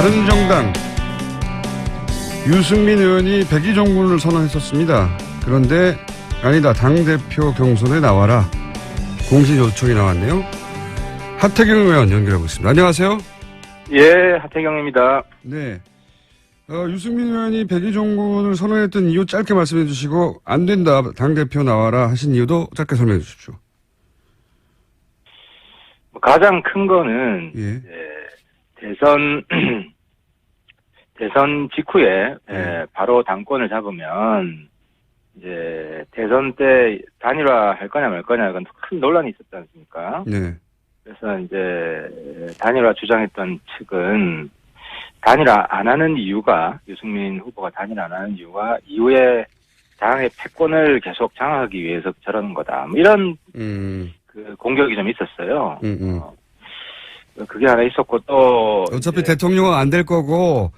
바른정당 유승민 의원이 백의종군을 선언했었습니다. 그런데 아니다, 당대표 경선에 나와라, 공식 요청이 나왔네요. 하태경 의원 연결하고 있습니다. 안녕하세요. 예, 하태경입니다. 네. 유승민 의원이 백의종군을 선언했던 이유 짧게 말씀해 주시고, 안 된다, 당대표 나와라 하신 이유도 짧게 설명해 주십시오. 가장 큰 거는 예. 대선 직후에 바로 당권을 잡으면 이제 대선 때 단일화 할 거냐 말 거냐 이건 큰 논란이 있었지 않습니까? 네. 그래서 이제 단일화 주장했던 측은 단일화 안 하는 이유가, 유승민 후보가 단일화 안 하는 이유가 이후에 당의 패권을 계속 장악하기 위해서 저러는 거다, 뭐 이런 그 공격이 좀 있었어요. 그게 하나 있었고, 또 어차피 대통령은 안 될 거고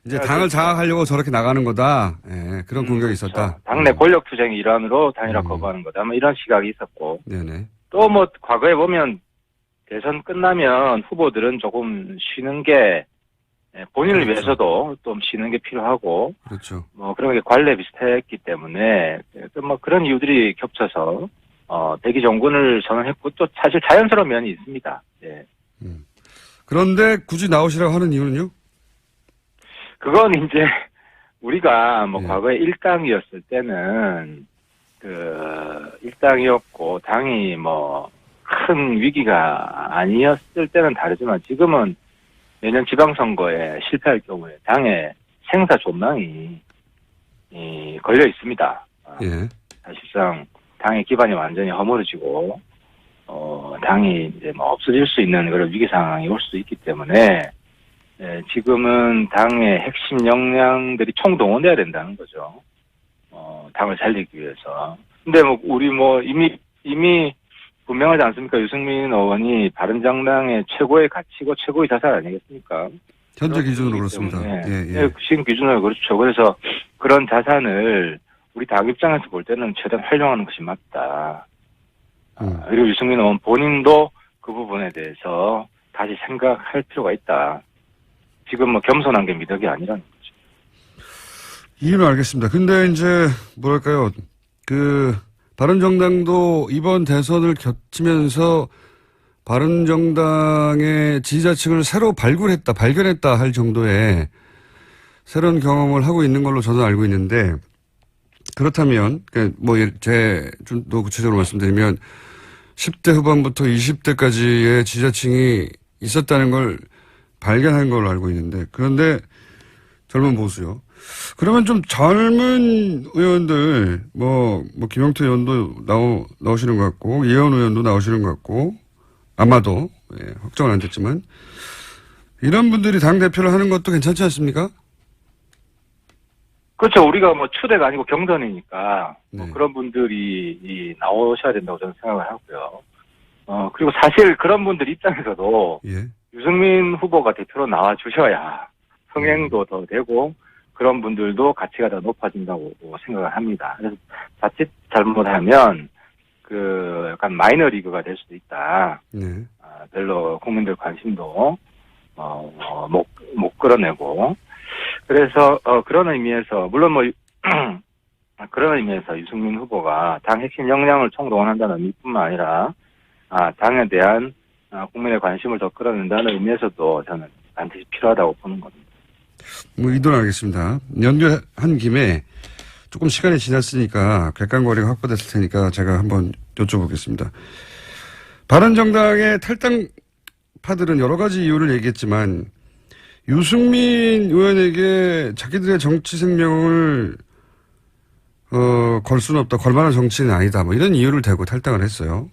이제 당을 장악하려고 저렇게 나가는 거다. 예, 그런 공격이 그렇죠. 있었다. 당내 권력 투쟁의 일환으로 단일화 거부하는 거다, 뭐 이런 시각이 있었고, 네네. 또 뭐 과거에 보면 대선 끝나면 후보들은 조금 쉬는 게, 본인을 그렇죠. 위해서도 좀 쉬는 게 필요하고, 그렇죠. 뭐 그런 게 관례 비슷했기 때문에 뭐 그런 이유들이 겹쳐서 백의종군을 선언했고, 또 사실 자연스러운 면이 있습니다. 예. 그런데 굳이 나오시라고 하는 이유는요? 그건 이제 우리가 뭐 예. 과거에 일당이었을 때는 그 일당이었고 당이 뭐 큰 위기가 아니었을 때는 다르지만, 지금은 내년 지방선거에 실패할 경우에 당의 생사 존망이 걸려 있습니다. 예. 사실상 당의 기반이 완전히 허물어지고 당이 이제 뭐 없어질 수 있는 그런 위기 상황이 올 수도 있기 때문에, 지금은 당의 핵심 역량들이 총동원돼야 된다는 거죠. 당을 살리기 위해서. 근데 뭐 우리 뭐 이미 분명하지 않습니까? 유승민 의원이 바른정당의 최고의 가치고 최고의 자산 아니겠습니까? 현재 기준으로 그렇습니다. 예. 지금 기준으로 그렇죠. 그래서 그런 자산을 우리 당 입장에서 볼 때는 최대한 활용하는 것이 맞다. 그리고 유승민 의원 본인도 그 부분에 대해서 다시 생각할 필요가 있다. 지금 뭐 겸손한 게 미덕이 아니라는 거죠. 이해는 알겠습니다. 근데 이제 뭐랄까요, 바른정당도 이번 대선을 겹치면서 바른정당의 지지자층을 새로 발견했다 할 정도의 새로운 경험을 하고 있는 걸로 저는 알고 있는데, 그렇다면 좀 더 구체적으로 말씀드리면 10대 후반부터 20대까지의 지지자층이 있었다는 걸 발견한 걸로 알고 있는데, 그런데 젊은 보수요. 그러면 좀 젊은 의원들, 김영태 의원도 나오시는 것 같고, 이혜원 의원도 나오시는 것 같고, 아마도, 확정은 안 됐지만, 이런 분들이 당대표를 하는 것도 괜찮지 않습니까? 그렇죠. 우리가 뭐 추대가 아니고 경선이니까, 네. 그런 분들이 나오셔야 된다고 저는 생각을 하고요. 그리고 사실 그런 분들 입장에서도, 예. 유승민 후보가 대표로 나와 주셔야 흥행도 더 되고, 그런 분들도 가치가 더 높아진다고 생각을 합니다. 그래서 자칫 잘못하면 약간 마이너리그가 될 수도 있다. 네. 별로 국민들 관심도 못 끌어내고, 그래서 그런 의미에서 물론 그런 의미에서 유승민 후보가 당 핵심 역량을 총동원한다는 의미뿐만 아니라 당에 대한 국민의 관심을 더 끌어낸다는 의미에서도 저는 반드시 필요하다고 보는 겁니다. 의도는 알겠습니다. 연결한 김에 조금 시간이 지났으니까 객관거리가 확보됐을 테니까 제가 한번 여쭤보겠습니다. 바른정당의 탈당파들은 여러 가지 이유를 얘기했지만 유승민 의원에게 자기들의 정치 생명을 걸 수는 없다, 걸만한 정치는 아니다, 뭐 이런 이유를 대고 탈당을 했어요.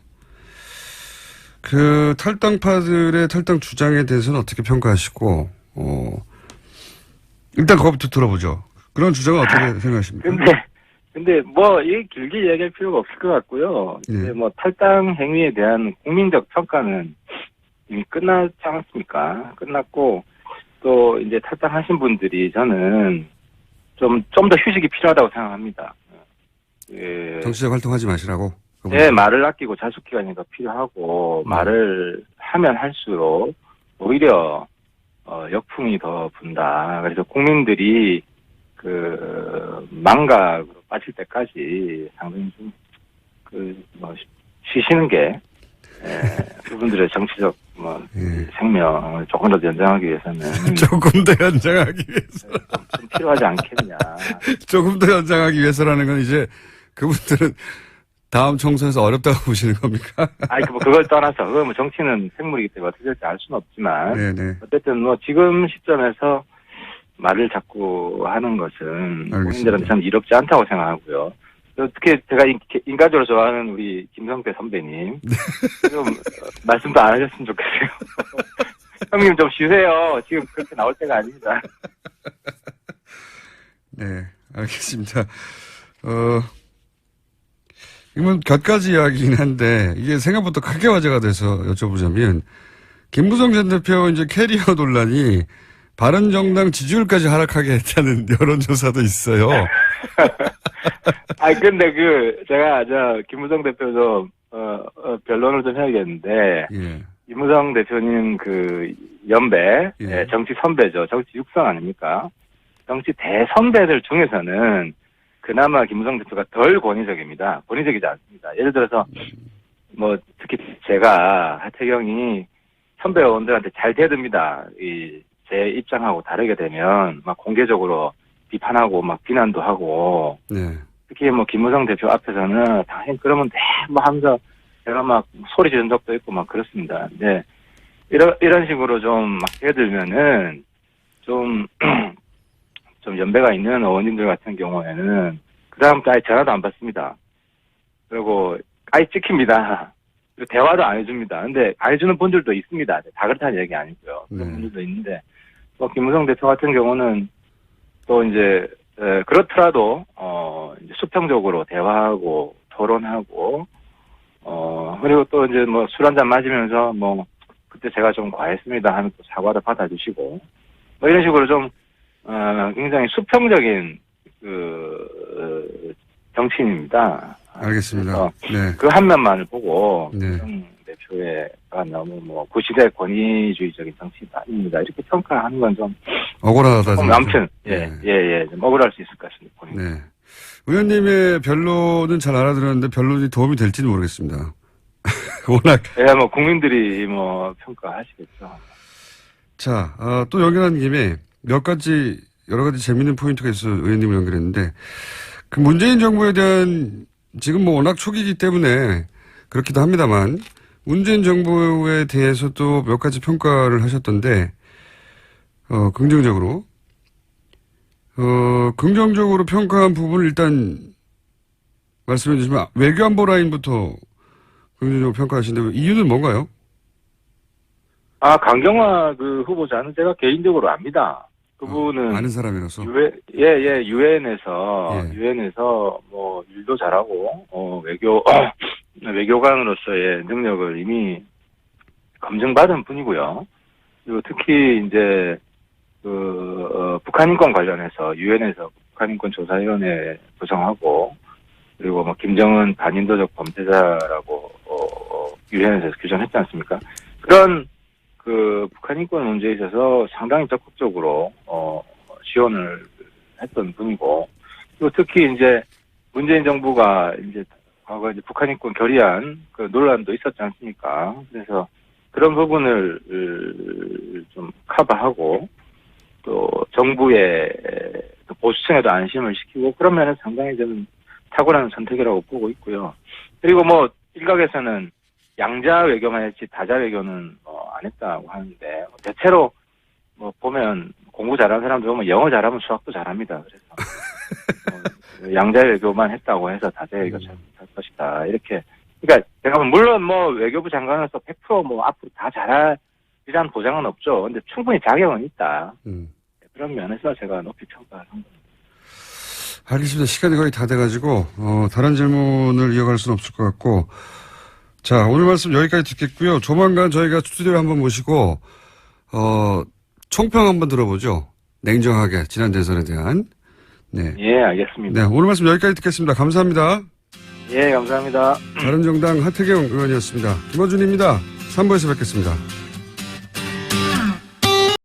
그 탈당파들의 탈당 주장에 대해서는 어떻게 평가하시고, 일단 그것부터 들어보죠. 그런 주장은 어떻게 생각하십니까? 근데 뭐 길게 얘기할 필요가 없을 것 같고요. 네. 이제 뭐 탈당 행위에 대한 국민적 평가는 이미 끝났지 않았습니까? 끝났고, 또 이제 탈당하신 분들이 저는 좀 더 휴식이 필요하다고 생각합니다. 정치적 활동하지 마시라고? 네, 말을 아끼고 자숙 기간이 더 필요하고, 말을 하면 할수록 오히려 역풍이 더 분다. 그래서 국민들이 망각으로 빠질 때까지 상당히 쉬시는 게, 그분들의 정치적, 생명을 조금 더 연장하기 위해서는. 조금 더 연장하기 위해서. 좀 필요하지 않겠냐. 조금 더 연장하기 위해서라는 건 이제 그분들은 다음 총선에서 어렵다고 보시는 겁니까? 아니, 그걸 떠나서, 그건 정치는 생물이기 때문에 어떻게 될지 알 수는 없지만. 네네. 어쨌든 지금 시점에서 말을 자꾸 하는 것은 국민들한테 참 이롭지 않다고 생각하고요. 특히 제가 인간적으로 좋아하는 우리 김성태 선배님 좀 말씀도 안 하셨으면 좋겠어요. 형님 좀 쉬세요. 지금 그렇게 나올 때가 아닙니다. 네, 알겠습니다. 이건 곁가지 이야기긴 한데 이게 생각보다 크게 화제가 돼서 여쭤보자면 김무성 전 대표 이제 캐리어 논란이 바른정당 지지율까지 하락하게 했다는 여론조사도 있어요. 근데 제가 김무성 대표 좀 변론을 좀 해야겠는데, 예. 김무성 대표님 연배, 예. 정치 선배죠. 정치 육성 아닙니까? 정치 대선배들 중에서는 그나마 김무성 대표가 덜 권위적입니다. 권위적이지 않습니다. 예를 들어서 특히 제가 하태경이 선배 의원들한테 잘 대듭니다. 제 입장하고 다르게 되면 막 공개적으로 비판하고 막 비난도 하고. 네. 특히 김무성 대표 앞에서는 당연히 그러면 하면서 제가 막 소리 지른 적도 있고 막 그렇습니다. 근데 이런 식으로 좀 막 대들면은 좀 연배가 있는 의원님들 같은 경우에는 그다음부터 아예 전화도 안 받습니다. 그리고 아예 찍힙니다. 그리고 대화도 안 해줍니다. 근데 안 해주는 분들도 있습니다. 다 그렇다는 얘기 아니고요. 그런 분들도 있는데 김무성 대표 같은 경우는 또 이제 그렇더라도 이제 수평적으로 대화하고 토론하고 그리고 또 이제 술 한잔 마시면서 그때 제가 좀 과했습니다 하면 또 사과도 받아주시고 이런 식으로 좀 굉장히 수평적인 정치인입니다. 알겠습니다. 네. 그 한 면만을 보고 네. 대표가 너무 구시대 권위주의적인 정치인입니다. 이렇게 평가하는 건 좀 억울하다. 아무튼 네. 좀 억울할 수 있을 것 같습니다. 네. 의원님의 변론은 잘 알아들었는데 변론이 도움이 될지는 모르겠습니다. 워낙. 국민들이 평가하시겠죠. 자, 또 연결한 김에 여러 가지 재밌는 포인트가 있어 의원님을 연결했는데 문재인 정부에 대한 지금 워낙 초기이기 때문에 그렇기도 합니다만 문재인 정부에 대해서도 몇 가지 평가를 하셨던데 긍정적으로 평가한 부분을 일단 말씀해 주시면 외교안보 라인부터 긍정적으로 평가하시는데 이유는 뭔가요? 강경화 후보자는 제가 개인적으로 압니다. 그분은 아는 사람이라서. 유엔에서 일도 잘하고 외교관으로서의 능력을 이미 검증받은 분이고요. 그리고 특히 이제 북한 인권 관련해서 유엔에서 북한 인권 조사위원회 구성하고 그리고 김정은 반인도적 범죄자라고 유엔에서 규정했지 않습니까? 그런 북한 인권 문제에 있어서 상당히 적극적으로 지원을 했던 분이고 그리고 특히 이제 문재인 정부가 이제 과거 이제 북한 인권 결의안 논란도 있었지 않습니까? 그래서 그런 부분을 좀 커버하고 또 정부의 보수층에도 안심을 시키고 그런 면은 상당히 좀 탁월한 선택이라고 보고 있고요. 그리고 일각에서는 양자 외교만 했지 다자 외교는 안 했다고 하는데 대체로 보면 공부 잘하는 사람들 보면 영어 잘하면 수학도 잘합니다. 그래서 양자 외교만 했다고 해서 다자 외교 잘 못할 것이다. 이렇게 그러니까 제가 물론 외교부 장관으로서 100% 앞으로 다 잘하리라는 보장은 없죠. 근데 충분히 자격은 있다. 그런 면에서 제가 높이 평가한 겁니다. 알겠습니다. 시간이 거의 다 돼가지고 다른 질문을 이어갈 수는 없을 것 같고 자 오늘 말씀 여기까지 듣겠고요. 조만간 저희가 스튜디오에 한번 모시고 총평 한번 들어보죠. 냉정하게 지난 대선에 대한. 네. 예, 알겠습니다. 네, 오늘 말씀 여기까지 듣겠습니다. 감사합니다. 예, 감사합니다. 바른정당 하태경 의원이었습니다. 김어준입니다. 3부에서 뵙겠습니다.